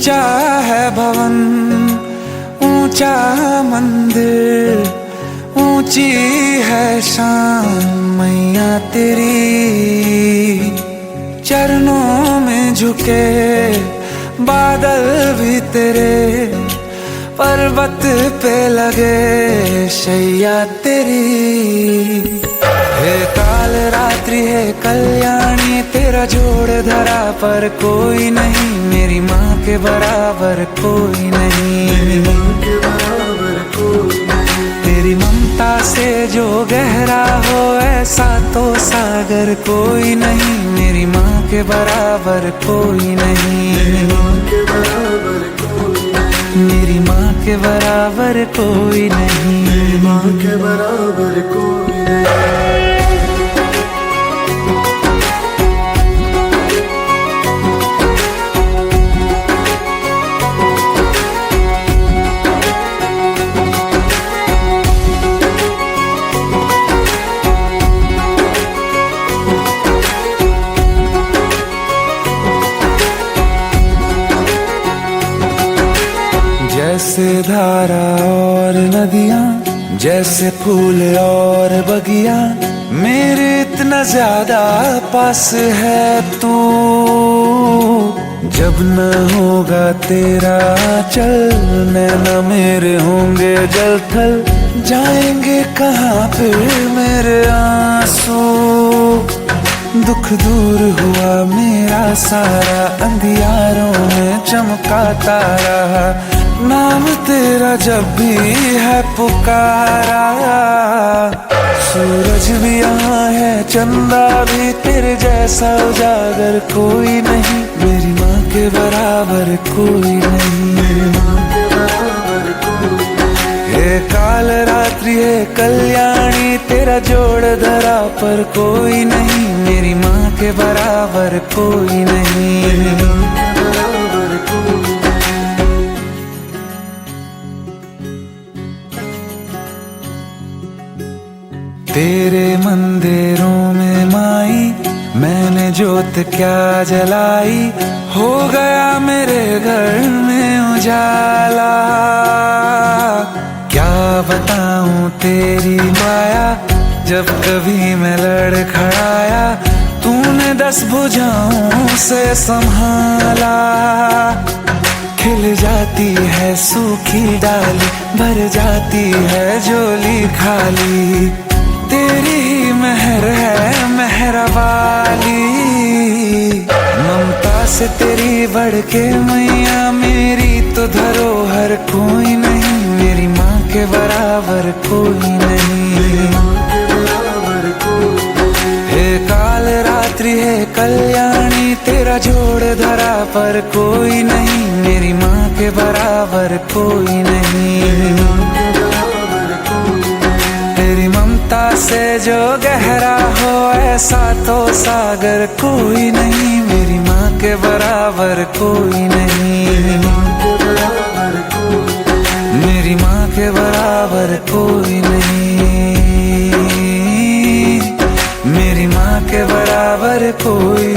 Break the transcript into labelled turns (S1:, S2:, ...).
S1: ऊंचा है भवन, ऊंचा मंदिर, ऊंची है शान मैया तेरी। चरणों में झुके बादल भी तेरे, पर्वत पे लगे शैया तेरी। हे काल रात्रि है कल्याणी, तेरा जोड़ धरा पर कोई नहीं, मेरी माँ के बराबर कोई नहीं। तेरी ममता से जो गहरा हो ऐसा तो सागर कोई नहीं, मेरी माँ के बराबर कोई नहीं। मेरी माँ के बराबर कोई नहीं, मेरी माँ के बराबर कोई नहीं। जैसे धारा और नदियाँ, जैसे फूल और बगिया, मेरे इतना ज्यादा पास है तू। जब न होगा तेरा चल, नैना मेरे होंगे जल थल, जाएंगे कहाँ फिर मेरे आंसू। दुख दूर हुआ मेरा सारा, अंधियारों में चमका तारा, नाम तेरा जब भी है पुकारा। सूरज भी यहाँ है, चंदा भी, तेरे जैसा उजागर कोई नहीं, मेरी माँ के बराबर कोई नहीं। मेरी माँ के बराबर कोई नहीं। हे काल रात्रि है कल्याणी, तेरा जोड़ धरा पर कोई नहीं, मेरी माँ के बराबर कोई नहीं। मेरी माँ के बराबर कोई नहीं। तेरे मंदिरों में माई मैंने जोत क्या जलाई, हो गया मेरे घर में उजाला। क्या बताऊं तेरी माया, जब कभी मैं लड़खड़ाया, तूने 10 भुजाओं से संभाला। खिल जाती है सूखी डाली, भर जाती है झोली खाली, तेरी ही मेहर है मेहरा वाली। ममता से तेरी बढ़ के मैया, मेरी तो धरोहर कोई नहीं, मेरी माँ के बराबर कोई नहीं। हे काल रात्रि है कल्याणी, तेरा जोड़ धरा पर कोई नहीं, मेरी माँ के बराबर कोई नहीं। तेरी ममता से जो गहरा हो ऐसा तो सागर कोई नहीं, मेरी माँ के बराबर कोई नहीं। मेरी माँ के बराबर कोई नहीं, मेरी माँ के बराबर कोई